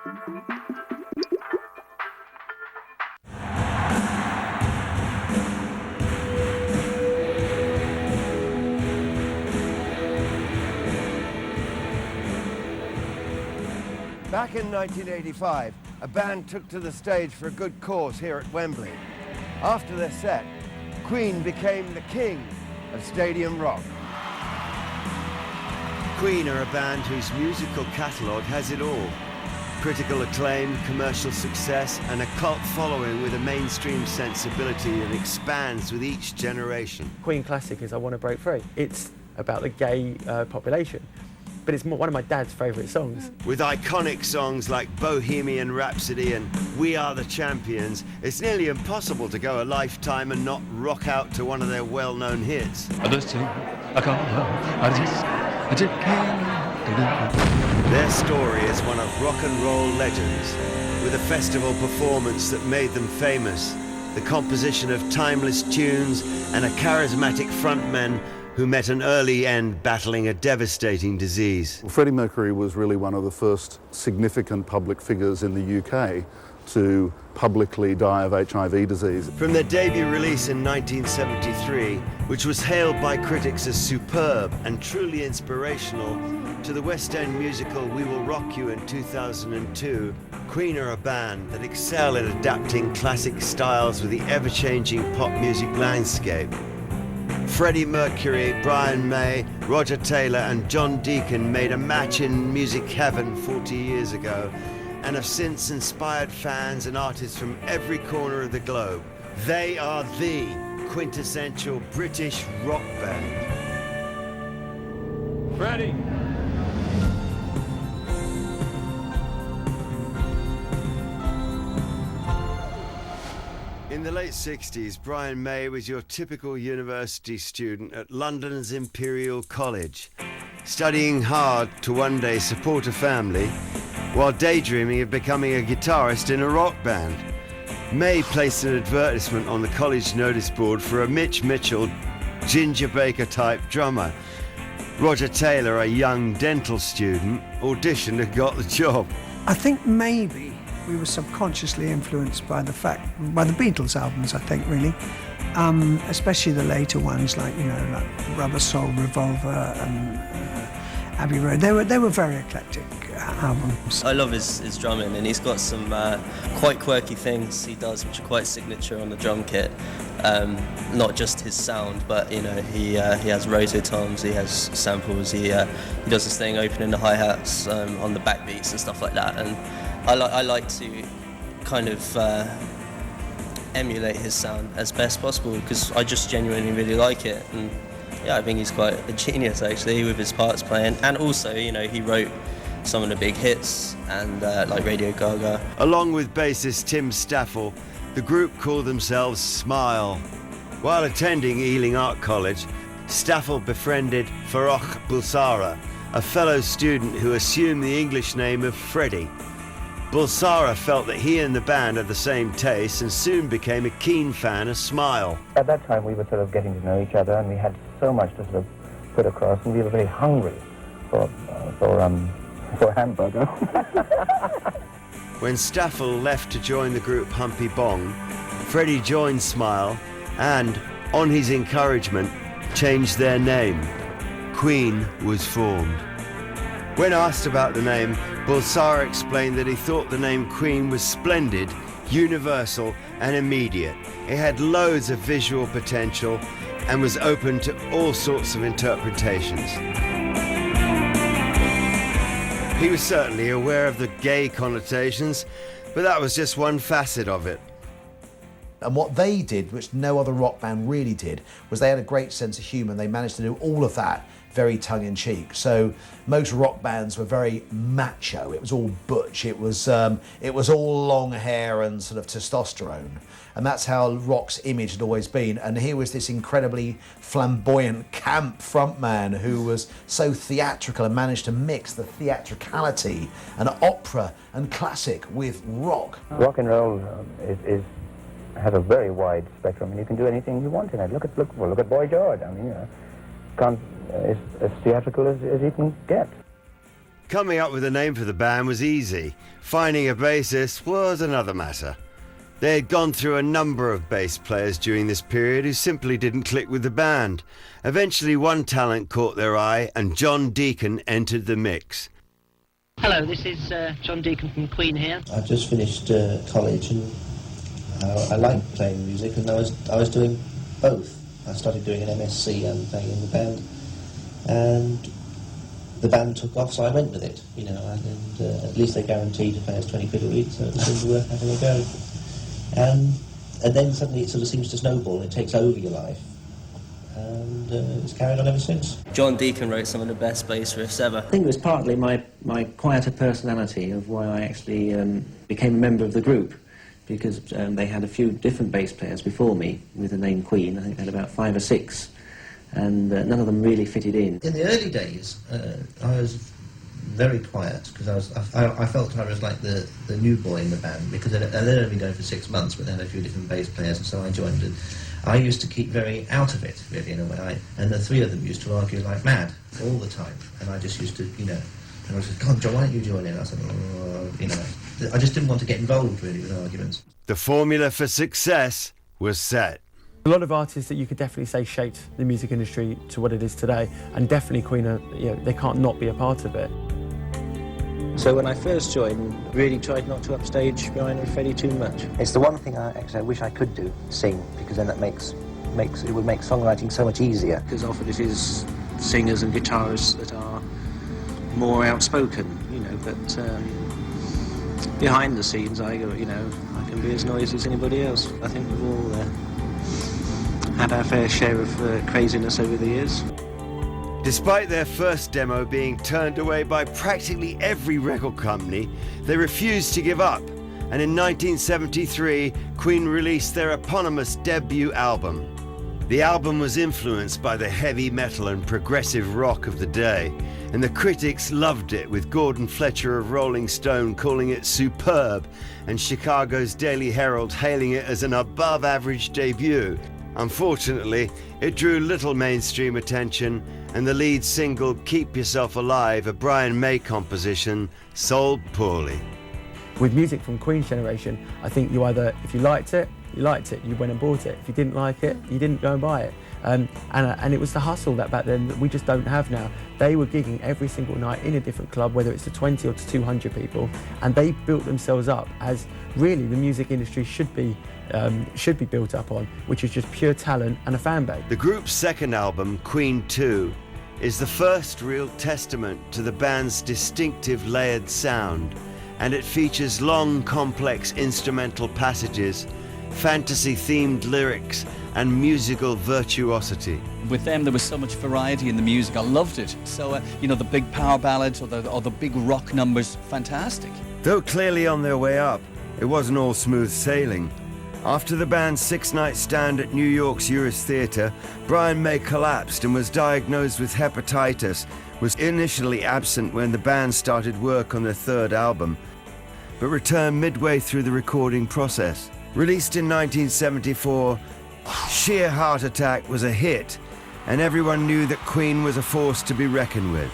Back in 1985, a band took to the stage for a good cause here at Wembley. After their set, Queen became the king of stadium rock. Queen are a band whose musical catalogue has it all. Critical acclaim, commercial success, and a cult following with a mainstream sensibility that expands with each generation. Queen classic is I Want to Break Free. It's about the gay population, but it's one of my dad's favourite songs. With iconic songs like Bohemian Rhapsody and We Are the Champions, it's nearly impossible to go a lifetime and not rock out to one of their well-known hits. Their story is one of rock and roll legends, with a festival performance that made them famous, the composition of timeless tunes, and a charismatic frontman who met an early end battling a devastating disease. Well, Freddie Mercury was really one of the first significant public figures in the UK to publicly die of HIV disease. From their debut release in 1973, which was hailed by critics as superb and truly inspirational, to the West End musical We Will Rock You in 2002, Queen are a band that excel at adapting classic styles with the ever-changing pop music landscape. Freddie Mercury, Brian May, Roger Taylor and John Deacon made a match in music heaven 40 years ago and have since inspired fans and artists from every corner of the globe. They are the quintessential British rock band. Freddie! In the late 60s, Brian May was your typical university student at London's Imperial College, studying hard to one day support a family while daydreaming of becoming a guitarist in a rock band. May placed an advertisement on the college notice board for a Mitch Mitchell, Ginger Baker type drummer. Roger Taylor, a young dental student, auditioned and got the job. I think maybe we were subconsciously influenced by the Beatles albums, I think, really. Especially the later ones, like Rubber Soul, Revolver, and Abbey Road. They were very eclectic albums. I love his drumming, and he's got some quite quirky things he does, which are quite signature on the drum kit. Not just his sound, but he has rototoms, he has samples, he does this thing opening the hi-hats on the backbeats and stuff like that. And I like to kind of emulate his sound as best possible because I just genuinely really like it. And yeah, I think he's quite a genius actually with his parts playing, and also he wrote some of the big hits and like Radio Gaga. Along with bassist Tim Staffel, the group called themselves Smile. While attending Ealing Art College, Staffel befriended Farrokh Bulsara, a fellow student who assumed the English name of Freddie. Bulsara felt that he and the band had the same tastes and soon became a keen fan of Smile. At that time we were sort of getting to know each other, and we had so much to sort of put across, and we were very hungry for hamburger. When Staffel left to join the group Humpy Bong, Freddie joined Smile and, on his encouragement, changed their name. Queen was formed. When asked about the name, Bulsara explained that he thought the name Queen was splendid, universal and immediate. It had loads of visual potential and was open to all sorts of interpretations. He was certainly aware of the gay connotations, but that was just one facet of it. And what they did, which no other rock band really did, was they had a great sense of humour. They managed to do all of that very tongue-in-cheek. So most rock bands were very macho. It was all butch. It was all long hair and sort of testosterone. And that's how rock's image had always been. And here was this incredibly flamboyant camp frontman who was so theatrical and managed to mix the theatricality and opera and classic with rock. Rock and roll has a very wide spectrum, and you can do anything you want in it. Look at Boy George. I mean, as theatrical as you can get. Coming up with a name for the band was easy. Finding a bassist was another matter. They had gone through a number of bass players during this period who simply didn't click with the band. Eventually one talent caught their eye and John Deacon entered the mix. Hello, this is John Deacon from Queen here. I've just finished college and I liked playing music, and I was doing both. I started doing an MSc and playing in the band, and the band took off, so I went with it, you know, and at least they guaranteed to pay us 20 quid a week, so it seemed worth having a go. And then suddenly it sort of seems to snowball, and it takes over your life, and it's carried on ever since. John Deacon wrote some of the best bass riffs ever. I think it was partly my quieter personality of why I actually became a member of the group, because they had a few different bass players before me with the name Queen. I think they had about 5 or 6, and none of them really fitted in. In the early days, I was very quiet, because I felt I was like the new boy in the band, because they'd only been going for 6 months, but they had a few different bass players, and so I joined. And I used to keep very out of it, really, in a way. And the 3 of them used to argue like mad all the time, and I just used to, you know, and I said, "God, John, why don't you join in?" I said, "Oh," you know, I just didn't want to get involved, really, with arguments. The formula for success was set. A lot of artists that you could definitely say shaped the music industry to what it is today, and definitely Queen are, you know, they can't not be a part of it. So when I first joined, really tried not to upstage Brian and Freddie too much. It's the one thing I wish I could do, sing, because then that it would make songwriting so much easier. Because often it is singers and guitarists that are more outspoken, you know, but behind the scenes I can be as noisy as anybody else. I think we've all had our fair share of craziness over the years. Despite their first demo being turned away by practically every record company, they refused to give up, and in 1973, Queen released their eponymous debut album. The album was influenced by the heavy metal and progressive rock of the day, and the critics loved it, with Gordon Fletcher of Rolling Stone calling it superb, and Chicago's Daily Herald hailing it as an above-average debut. Unfortunately, it drew little mainstream attention, and the lead single, Keep Yourself Alive, a Brian May composition, sold poorly. With music from Queen's generation, I think you either, if you liked it, you went and bought it. If you didn't like it, you didn't go and buy it. And it was the hustle that back then that we just don't have now. They were gigging every single night in a different club, whether it's to 20 or to 200 people, and they built themselves up as really the music industry should be built up on, which is just pure talent and a fan base. The group's second album, Queen 2, is the first real testament to the band's distinctive layered sound, and it features long, complex instrumental passages, fantasy-themed lyrics, and musical virtuosity. With them, there was so much variety in the music. I loved it. So, you know, the big power ballads or the big rock numbers, fantastic. Though clearly on their way up, it wasn't all smooth sailing. After the band's 6-night stand at New York's Uris Theatre, Brian May collapsed and was diagnosed with hepatitis, was initially absent when the band started work on their third album, but returned midway through the recording process. Released in 1974, Sheer Heart Attack was a hit, and everyone knew that Queen was a force to be reckoned with.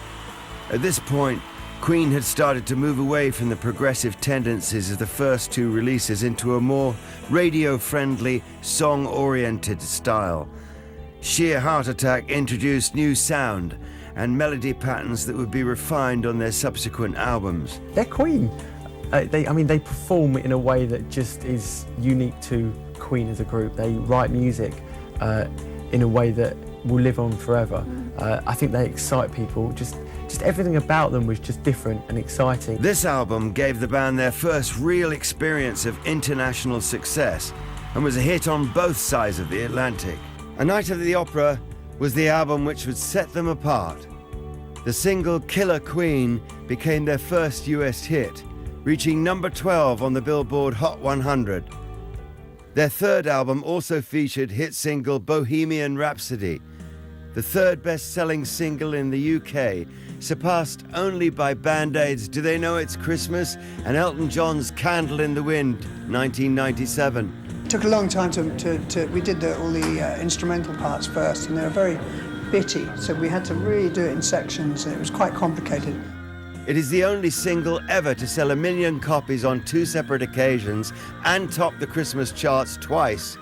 At this point, Queen had started to move away from the progressive tendencies of the first 2 releases into a more radio-friendly, song-oriented style. Sheer Heart Attack introduced new sound and melody patterns that would be refined on their subsequent albums. They're Queen. They perform in a way that just is unique to Queen as a group. They write music in a way that will live on forever. I think they excite people. Just everything about them was just different and exciting. This album gave the band their first real experience of international success and was a hit on both sides of the Atlantic. A Night of the Opera was the album which would set them apart. The single Killer Queen became their first US hit, reaching number 12 on the Billboard Hot 100. Their third album also featured hit single Bohemian Rhapsody, the third best-selling single in the UK, surpassed only by Band-Aid's Do They Know It's Christmas and Elton John's Candle in the Wind, 1997. It took a long time we did all the instrumental parts first, and they were very bitty, so we had to really do it in sections, and it was quite complicated. It is the only single ever to sell 1 million copies on 2 separate occasions and top the Christmas charts twice.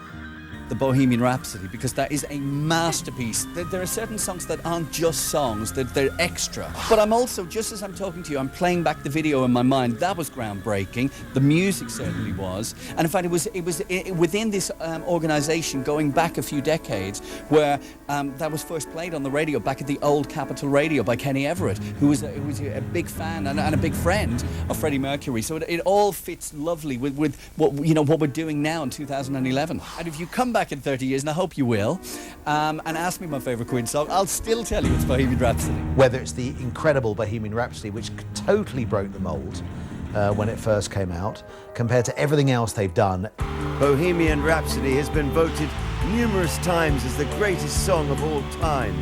The Bohemian Rhapsody, because that is a masterpiece. There are certain songs that aren't just songs, that they're extra. But I'm also, just as I'm talking to you, I'm playing back the video in my mind. That was groundbreaking. The music certainly was. And in fact, it was within this organisation, going back a few decades, where that was first played on the radio, back at the old Capitol Radio by Kenny Everett, who was a big fan and a big friend of Freddie Mercury. So it all fits lovely with what we're doing now in 2011. And if you come back in 30 years, and I hope you will, and ask me my favourite Queen song, I'll still tell you it's Bohemian Rhapsody. Whether it's the incredible Bohemian Rhapsody, which totally broke the mould when it first came out, compared to everything else they've done. Bohemian Rhapsody has been voted numerous times as the greatest song of all time.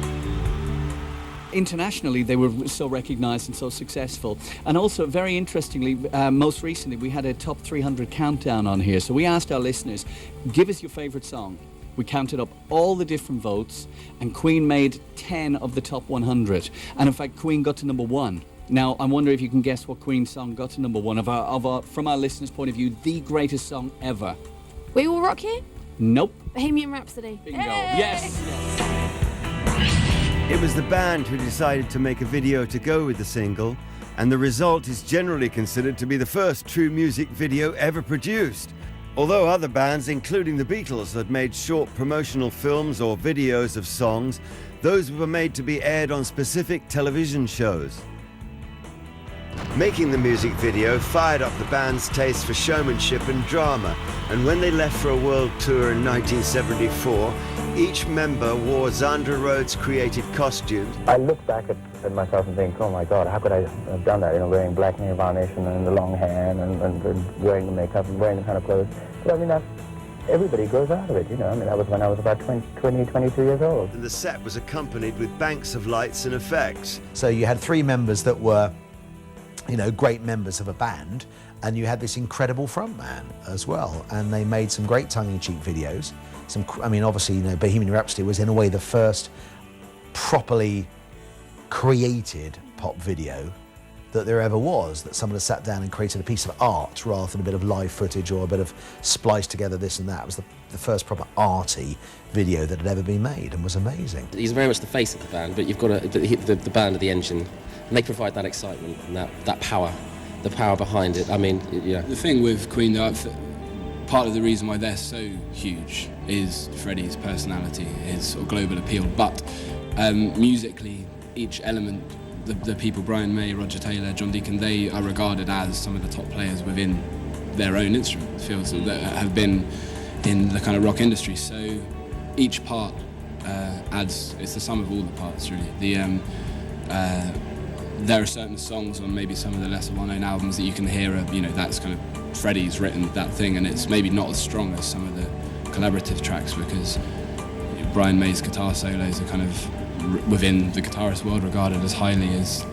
Internationally, they were so recognised and so successful. And also, very interestingly, most recently, we had a top 300 countdown on here. So we asked our listeners, give us your favourite song. We counted up all the different votes, and Queen made 10 of the top 100. And in fact, Queen got to number 1. Now, I wonder if you can guess what Queen's song got to number 1 from our listeners' point of view, the greatest song ever. We Will Rock You? Nope. Bohemian Rhapsody. Bingo. Hey! Yes. It was the band who decided to make a video to go with the single, and the result is generally considered to be the first true music video ever produced. Although other bands, including the Beatles, had made short promotional films or videos of songs, those were made to be aired on specific television shows. Making the music video fired up the band's taste for showmanship and drama, and when they left for a world tour in 1974, each member wore Zandra Rhodes' created costumes. I look back at myself and think, oh my God, how could I have done that? Wearing black nail varnish and the long hair and wearing the makeup and wearing the kind of clothes. But I mean, everybody grows out of it, that was when I was about 22 years old. And the set was accompanied with banks of lights and effects. So you had 3 members that were, great members of a band, and you had this incredible frontman as well. And they made some great tongue-in-cheek videos. Obviously, Bohemian Rhapsody was in a way the first properly created pop video that there ever was, that someone had sat down and created a piece of art rather than a bit of live footage or a bit of spliced together this and that. It was the first proper arty video that had ever been made, and was amazing. He's very much the face of the band, but you've got the band are the engine, and they provide that excitement and that power, the power behind it. The thing with Queen, though, part of the reason why they're so huge is Freddie's personality, his sort of global appeal. But musically, each element, the people, Brian May, Roger Taylor, John Deacon, they are regarded as some of the top players within their own instrument fields that have been in the kind of rock industry. So each part adds, it's the sum of all the parts, really. There are certain songs on maybe some of the lesser well-known albums that you can hear, that's kind of Freddie's written that thing, and it's maybe not as strong as some of the collaborative tracks, because Brian May's guitar solos are kind of within the guitarist world regarded as highly as